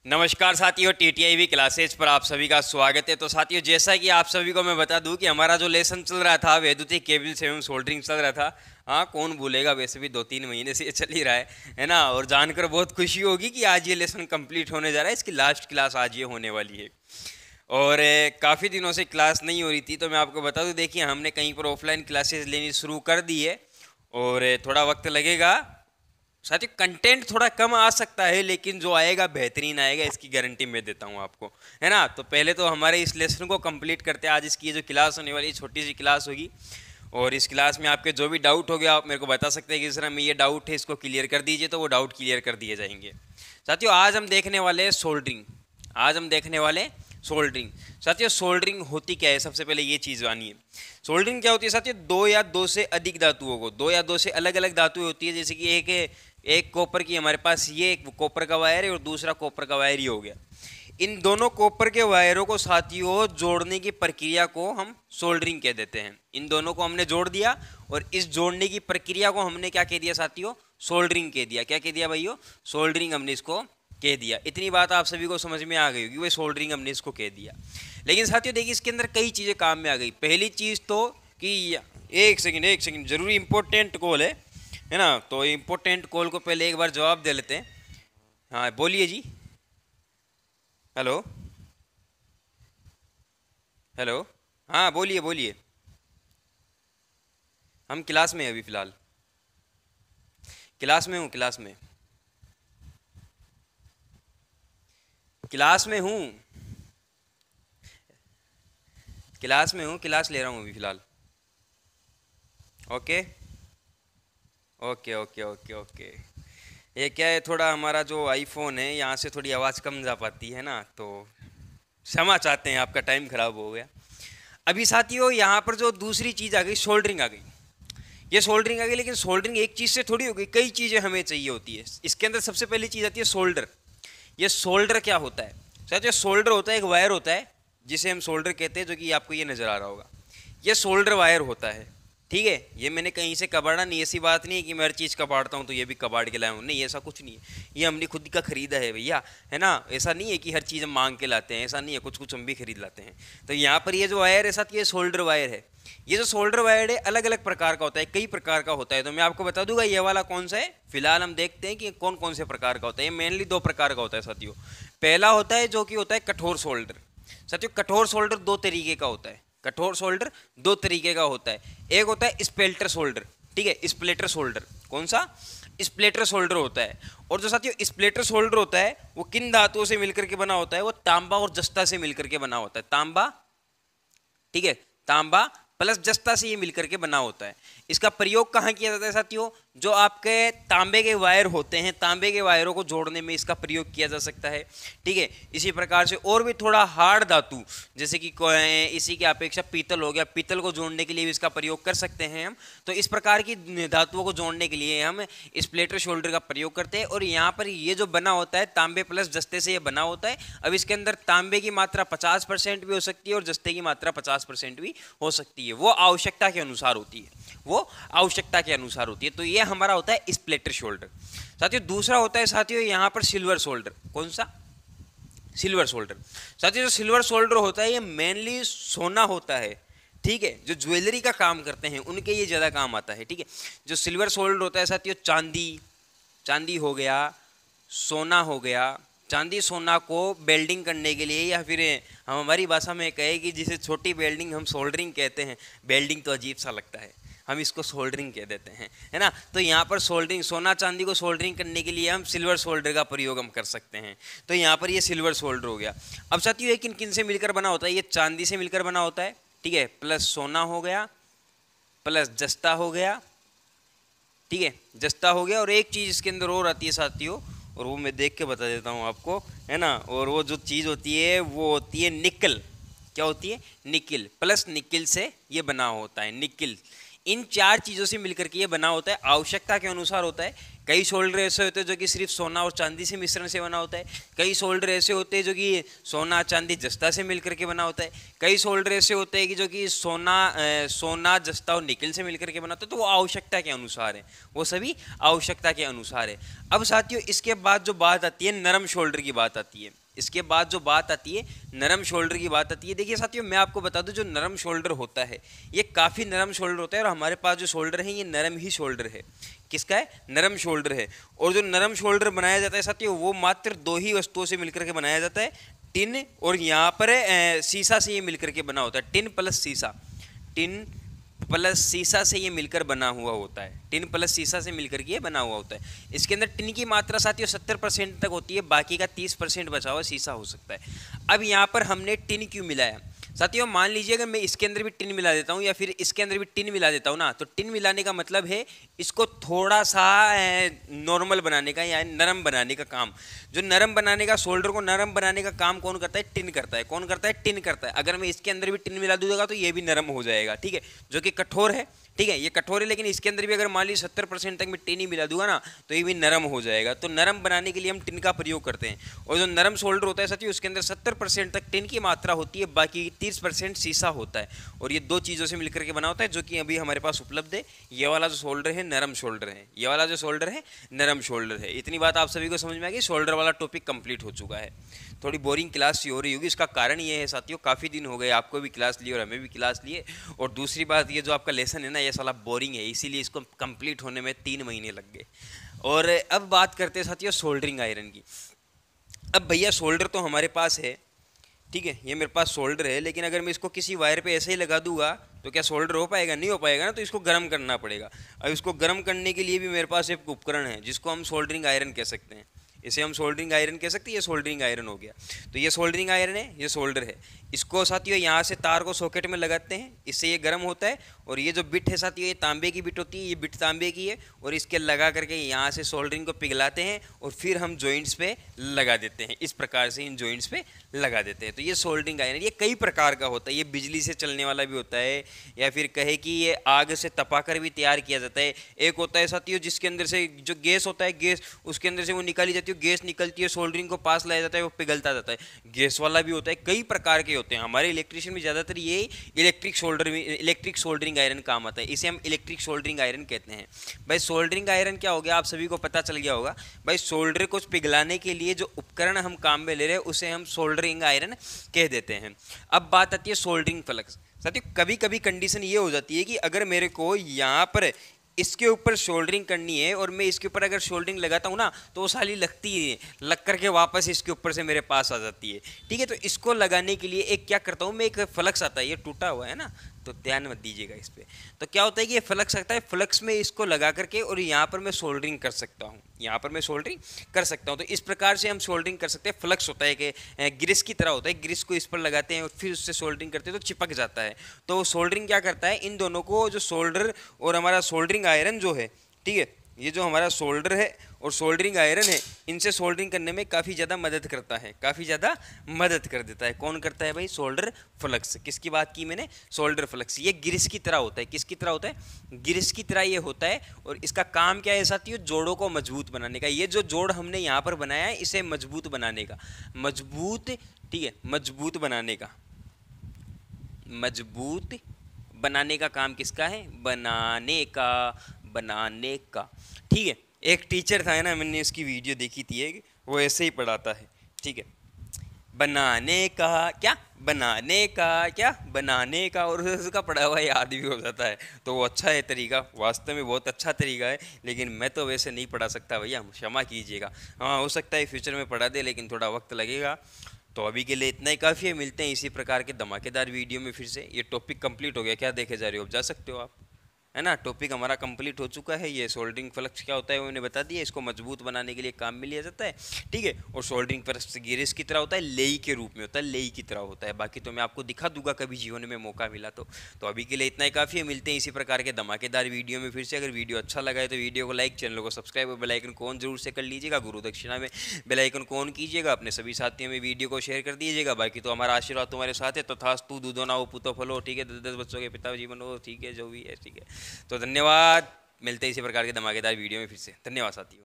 नमस्कार साथियों, टीटीआईवी क्लासेज पर आप सभी का स्वागत है। तो साथियों, जैसा कि आप सभी को मैं बता दूं कि हमारा जो लेसन चल रहा था वैद्युतिक केबल्स एवं सोल्डरिंग चल रहा था। हाँ, कौन भूलेगा, वैसे भी 2-3 महीने से ये चल ही रहा है ना। और जानकर बहुत खुशी होगी कि आज ये लेसन कंप्लीट होने जा रहा है। इसकी लास्ट क्लास आज ये होने वाली है और काफ़ी दिनों से क्लास नहीं हो रही थी। तो मैं आपको बता दूं, देखिए हमने कहीं पर ऑफलाइन क्लासेस लेनी शुरू कर दी है और थोड़ा वक्त लगेगा। साथियों, कंटेंट थोड़ा कम आ सकता है लेकिन जो आएगा बेहतरीन आएगा, इसकी गारंटी मैं देता हूँ आपको, है ना। तो पहले तो हमारे इस लेसन को कंप्लीट करते हैं। आज इसकी ये जो क्लास होने वाली छोटी सी क्लास होगी और इस क्लास में आपके जो भी डाउट हो गया आप मेरे को बता सकते हैं कि इस तरह में ये डाउट है, इसको क्लियर कर दीजिए, तो वो डाउट क्लियर कर दिए जाएंगे। साथियों, आज हम देखने वाले हैं सोल्डरिंग। आज हम देखने वाले सोल्डरिंग। साथियों, सोल्डरिंग होती क्या है, सबसे पहले ये चीज़ जानिए। सोल्डरिंग क्या होती है साथियों? दो या दो से अधिक धातुओं को, दो या दो से अलग अलग धातुएं होती है। जैसे कि एक कॉपर की हमारे पास ये एक कॉपर का वायर है और दूसरा कॉपर का वायर ही हो गया। इन दोनों कॉपर के वायरों को साथियों जोड़ने की प्रक्रिया को हम सोल्डरिंग कह देते हैं। इन दोनों को हमने जोड़ दिया और इस जोड़ने की प्रक्रिया को हमने क्या कह दिया साथियों? सोल्डरिंग कह दिया। क्या कह दिया भाइयों? सोल्डरिंग हमने इसको कह दिया। इतनी बात आप सभी को समझ में आ गई होगी, वही सोल्डरिंग हमने इसको कह दिया। लेकिन साथियों देखिए, इसके अंदर कई चीज़ें काम में आ गई। पहली चीज़ तो कि एक सेकंड जरूरी इंपॉर्टेंट कॉल है ना। तो इम्पोर्टेंट कॉल को पहले एक बार जवाब दे लेते हैं। हाँ, बोलिए जी। Hello hello. हाँ, बोलिए बोलिए। हम क्लास में हैं अभी फ़िलहाल। क्लास में हूँ, क्लास में क्लास में हूँ क्लास में हूँ, क्लास ले रहा हूँ अभी फ़िलहाल। Okay okay okay okay okay. ये क्या है, थोड़ा हमारा जो आईफोन है यहाँ से थोड़ी आवाज़ कम जा पाती है ना, तो क्षमा चाहते हैं, आपका टाइम ख़राब हो गया। अभी साथियों यहाँ पर जो दूसरी चीज़ आ गई, सोल्डरिंग आ गई। ये सोल्डरिंग आ गई, लेकिन सोल्डरिंग एक चीज़ से थोड़ी हो गई, कई चीज़ें हमें चाहिए होती है। इसके अंदर सबसे पहली चीज़ आती है सोल्डर। ये सोल्डर क्या होता है साथियों? सोल्डर होता है एक वायर होता है जिसे हम सोल्डर कहते हैं, जो कि आपको ये नज़र आ रहा होगा। ये सोल्डर वायर होता है, ठीक है। ये मैंने कहीं से कबाड़ा नहीं, ऐसी बात नहीं है कि मैं हर चीज़ कबाड़ता हूँ तो ये भी कबाड़ के लाया हूँ, नहीं, ऐसा कुछ नहीं है। ये हमने खुद का खरीदा है भैया, है ना। ऐसा नहीं है कि हर चीज़ हम मांग के लाते हैं, ऐसा नहीं है, कुछ कुछ हम भी खरीद लाते हैं। तो यहाँ पर ये जो वायर है साथ, ये सोल्डर वायर है। ये जो सोल्डर वायर है अलग अलग प्रकार का होता है, कई प्रकार का होता है। तो मैं आपको बता दूंगा ये वाला कौन सा है। फिलहाल हम देखते हैं कि कौन कौन से प्रकार का होता है। ये मेनली दो प्रकार का होता है साथियों। पहला होता है जो कि होता है कठोर सोल्डर। साथियों, कठोर सोल्डर दो तरीके का होता है। कठोर सोल्डर दो तरीके का होता है। एक होता है स्पेल्टर सोल्डर, ठीक है, स्प्लेटर सोल्डर। कौन सा? स्प्लेटर सोल्डर होता है। और जो साथियों स्प्लेटर सोल्डर होता है वो किन धातुओं से मिलकर के बना होता है? वो तांबा और जस्ता से मिलकर के बना होता है। तांबा, ठीक है, तांबा प्लस जस्ता से ये मिलकर के बना होता है। इसका प्रयोग कहाँ किया जाता है साथियों? जो आपके तांबे के वायर होते हैं, तांबे के वायरों को जोड़ने में इसका प्रयोग किया जा सकता है, ठीक है। इसी प्रकार से और भी थोड़ा हार्ड धातु, जैसे कि इसी की अपेक्षा पीतल हो गया, पीतल को जोड़ने के लिए भी इसका प्रयोग कर सकते हैं हम। तो इस प्रकार की धातुओं को जोड़ने के लिए हम स्प्लेटर शोल्डर का प्रयोग करते हैं। और यहाँ पर ये जो बना होता है तांबे प्लस जस्ते से ये बना होता है। अब इसके अंदर तांबे की मात्रा 50% भी हो सकती है और जस्ते की मात्रा 50% भी हो सकती है। वो आवश्यकता के अनुसार होती है, वो आवश्यकता के अनुसार होती है। तो ये हमारा होता है स्प्लेटर शोल्डर। साथियों दूसरा होता है साथियों यहाँ पर सिल्वर शोल्डर। कौन सा? Silver shoulder. साथियों जो सिल्वर शोल्डर होता है ये मेनली सोना होता है, ठीक है। जो ज्वेलरी का काम करते हैं उनके ये ज़्यादा काम आता है, ठीक है। जो सिल्वर शोल्डर होता है साथियों, चांदी हो गया, सोना हो गया। चांदी सोना को वेल्डिंग करने के लिए, या फिर हम हमारी भाषा में कहे कि जिसे छोटी वेल्डिंग हम सोल्डरिंग कहते हैं। वेल्डिंग तो अजीब सा लगता है, हम इसको सोल्डरिंग कह देते हैं, है ना। तो यहाँ पर सोल्डरिंग, सोना चांदी को सोल्डरिंग करने के लिए हम सिल्वर सोल्डर का प्रयोग हम कर सकते हैं। तो यहाँ पर ये सिल्वर सोल्डर हो गया। अब साथियों ये किन किन से मिलकर बना होता है? ये चांदी से मिलकर बना होता है, ठीक है, प्लस सोना हो गया, प्लस जस्ता हो गया, ठीक है, जस्ता हो गया। और एक चीज़ इसके अंदर और आती है साथियों, और वो मैं देख के बता देता हूँ आपको, है ना। और वो जो चीज़ होती है वो होती है निकल। क्या होती है? निकिल। प्लस निकिल से ये बना होता है, निकिल। इन चार चीज़ों से मिलकर के ये बना होता है, आवश्यकता के अनुसार होता है। कई सोल्डर ऐसे होते हैं जो कि सिर्फ सोना और चांदी से मिश्रण से बना होता है, कई सोल्डर ऐसे होते हैं जो कि सोना चांदी जस्ता से मिलकर के बना होता है, कई सोल्डर ऐसे होते हैं कि जो कि सोना जस्ता और निकल से मिलकर के बना होता है। तो वो आवश्यकता के अनुसार है, वो सभी आवश्यकता के अनुसार है। अब साथियों इसके बाद जो बात आती है नरम शोल्डर की बात आती है, इसके बाद जो बात आती है नरम शोल्डर की बात आती है। देखिए साथियों मैं आपको बता दूं जो नरम शोल्डर होता है ये काफ़ी नरम शोल्डर होता है, और हमारे पास जो शोल्डर है ये नरम ही शोल्डर है। किसका है? नरम शोल्डर है। और जो नरम शोल्डर बनाया जाता है साथियों वो मात्र दो ही वस्तुओं से मिलकर के बनाया जाता है, टिन और यहाँ पर सीसा से ये मिलकर के बना होता है, टिन प्लस सीसा, टिन प्लस सीसा से ये मिलकर बना हुआ होता है, टिन प्लस सीसा से मिलकर के ये बना हुआ होता है। इसके अंदर टिन की मात्रा साथियों 70% तक होती है, बाकी का 30% बचा हुआ सीसा हो सकता है। अब यहाँ पर हमने टिन क्यों मिलाया साथियों? मान लीजिए अगर मैं इसके अंदर भी टिन मिला देता हूँ या फिर इसके अंदर भी टिन मिला देता हूँ ना, तो टिन मिलाने का मतलब है इसको थोड़ा सा नॉर्मल बनाने का या नरम बनाने का काम। जो नरम बनाने का, शोल्डर को नरम बनाने का काम कौन करता है? टिन करता है। कौन करता है? टिन करता है। अगर मैं इसके अंदर भी टिन मिला दूंगा तो ये भी नरम हो जाएगा, ठीक है, जो कि कठोर है, ठीक है, ये कठोर है, लेकिन इसके अंदर भी अगर मान लीजिए 70% तक मैं टिन ही मिला दूंगा ना तो ये भी नरम हो जाएगा। तो नरम बनाने के लिए हम टिन का प्रयोग करते हैं। और जो नरम शोल्डर होता है साथियों उसके अंदर 70% तक टिन की मात्रा होती है, बाकी 30% सीसा होता है। और ये दो चीज़ों से मिलकर के बना होता है जो कि अभी हमारे पास उपलब्ध है। ये वाला जो शोल्डर है नरम शोल्डर है, ये वाला जो शोल्डर है नरम शोल्डर है। इतनी बात आप सभी को समझ में आ गई? शोल्डर वाला टॉपिक कंप्लीट हो चुका है। थोड़ी बोरिंग क्लास सी हो रही होगी, इसका कारण ये है साथियों काफ़ी दिन हो गए आपको भी क्लास लिए और हमें भी क्लास लिए, और दूसरी बात ये जो आपका लेसन है ना ये साला बोरिंग है, इसीलिए इसको कंप्लीट होने में 3 महीने लग गए। और अब बात करते हैं साथियों सोल्डरिंग आयरन की। अब भैया सोल्डर तो हमारे पास है, ठीक है, ये मेरे पास सोल्डर है, लेकिन अगर मैं इसको किसी वायर पे ऐसे ही लगा दूंगा तो क्या सोल्डर हो पाएगा? नहीं हो पाएगा ना, तो इसको गर्म करना पड़ेगा। अब इसको गर्म करने के लिए भी मेरे पास एक उपकरण है जिसको हम सोल्डरिंग आयरन कह सकते हैं। इसे हम सोल्डरिंग आयरन कह सकते हैं, ये सोल्डरिंग आयरन हो गया। तो ये सोल्डरिंग आयरन है, ये सोल्डर है। इसको साथियों यहाँ से तार को सॉकेट में लगाते हैं, इससे ये गर्म होता है। और ये जो बिट है साथियों ये तांबे की बिट होती है, ये बिट तांबे की है, और इसके लगा करके यहाँ से सोल्डरिंग को पिघलाते हैं और फिर हम जॉइंट्स पे लगा देते हैं। इस प्रकार से इन जॉइंट्स पे लगा देते हैं। तो ये सोल्डरिंग आयरन ये कई प्रकार का होता है, ये बिजली से चलने वाला भी होता है, या फिर कहे कि ये आग से तपाकर भी तैयार किया जाता है। एक होता है साथियों जिसके अंदर से जो गैस होता है, गैस उसके अंदर से वो निकाली जाती है, गैस निकलती है, सोल्डरिंग को पास लाया जाता है, वो पिघलता जाता है। गैस वाला भी होता है, कई प्रकार के होते हैं। हमारे इलेक्ट्रिशियन में ज़्यादातर ये इलेक्ट्रिक सोल्डरिंग आयरन काम आता है, इसे हम इलेक्ट्रिक सोल्डरिंग आयरन कहते हैं। भाई सोल्डरिंग आयरन क्या हो गया, आप सभी को पता चल गया होगा। भाई सोल्डर को पिघलाने के लिए जो उपकरण हम काम में ले रहे हैं उसे हम सोल्डरिंग आयरन कह देते हैं। अब बात आती है सोल्डरिंग फ्लक्स। साथियों कभी कभी कंडीशन ये हो जाती है कि अगर मेरे को यहाँ पर इसके ऊपर शोल्डरिंग करनी है और मैं इसके ऊपर अगर शोल्डरिंग लगाता हूँ ना तो वो साली लगती है, लग करके वापस इसके ऊपर से मेरे पास आ जाती है, ठीक है। तो इसको लगाने के लिए एक क्या करता हूँ मैं, एक फ्लक्स आता है, ये टूटा हुआ है ना तो ध्यान मत दीजिएगा इस पर। तो क्या होता है कि ये फ्लक्स आता है, फ्लक्स में इसको लगा करके और यहाँ पर मैं सोल्डरिंग कर सकता हूँ, यहाँ पर मैं सोल्डरिंग कर सकता हूँ। तो इस प्रकार से हम सोल्डरिंग कर सकते हैं। फ्लक्स होता है कि ग्रीस की तरह होता है, ग्रीस को इस पर लगाते हैं और फिर उससे सोल्डरिंग करते हैं तो चिपक जाता है। तो सोल्डरिंग क्या करता है, इन दोनों को जो सोल्डर और हमारा सोल्डरिंग आयरन जो है, ठीक है, ये जो हमारा सोल्डर है और सोल्डरिंग आयरन है, इनसे सोल्डरिंग करने में काफ़ी ज़्यादा मदद करता है, काफ़ी ज़्यादा मदद कर देता है। कौन करता है भाई? Solder flux. किसकी बात की मैंने? Solder flux. ये ग्रीस की तरह होता है। किसकी तरह होता है? ग्रीस की तरह ये होता है। और इसका काम क्या है साथियों? जोड़ों को मजबूत बनाने का। ये जो जोड़ हमने यहाँ पर बनाया है इसे मजबूत बनाने का, मजबूत, ठीक है, मजबूत बनाने का, मजबूत बनाने का काम किसका है? बनाने का, बनाने का, ठीक है। एक टीचर था ना, मैंने उसकी वीडियो देखी थी एक, वो ऐसे ही पढ़ाता है, ठीक है, बनाने का क्या, बनाने का क्या, बनाने का, और उसका पढ़ा हुआ याद भी हो जाता है। तो वो अच्छा है तरीका, वास्तव में बहुत अच्छा तरीका है, लेकिन मैं तो वैसे नहीं पढ़ा सकता भैया, क्षमा कीजिएगा। हाँ हो सकता है फ्यूचर में पढ़ा दे, लेकिन थोड़ा वक्त लगेगा। तो अभी के लिए इतना ही काफ़ी है, मिलते हैं इसी प्रकार के धमाकेदार वीडियो में फिर से। ये टॉपिक कंप्लीट हो गया, क्या देखे जा रहे हो, अब जा सकते हो आप, है ना। टॉपिक हमारा कंप्लीट हो चुका है। ये सोल्डरिंग फ्लक्स क्या होता है वो मैंने बता दिया, इसको मजबूत बनाने के लिए काम में लिया जाता है, ठीक है। और सोल्डरिंग फ्लक्स गिरिस की तरह होता है, लेई के रूप में होता है, लेई की तरह होता है। बाकी तो मैं आपको दिखा दूंगा कभी जीवन में मौका मिला तो। अभी के लिए इतना ही काफ़ी है, मिलते हैं इसी प्रकार के धमाकेदार वीडियो में फिर से। अगर वीडियो अच्छा लगा है तो वीडियो को लाइक, चैनल को सब्सक्राइब और बेल आइकन को ऑन जरूर से कर लीजिएगा। गुरु दक्षिणा में बेल आइकन को ऑन कीजिएगा, अपने सभी साथियों में वीडियो को शेयर कर दीजिएगा। बाकी तो हमारा आशीर्वाद तुम्हारे साथ है, तथास्तु दूधो ना हो पुतो फलो, ठीक है, 10 बच्चों के पिता जीवन हो, ठीक है, जो भी है, ठीक है। तो धन्यवाद। मिलते हैं इसी प्रकार के धमाकेदार वीडियो में फिर से। धन्यवाद साथियों।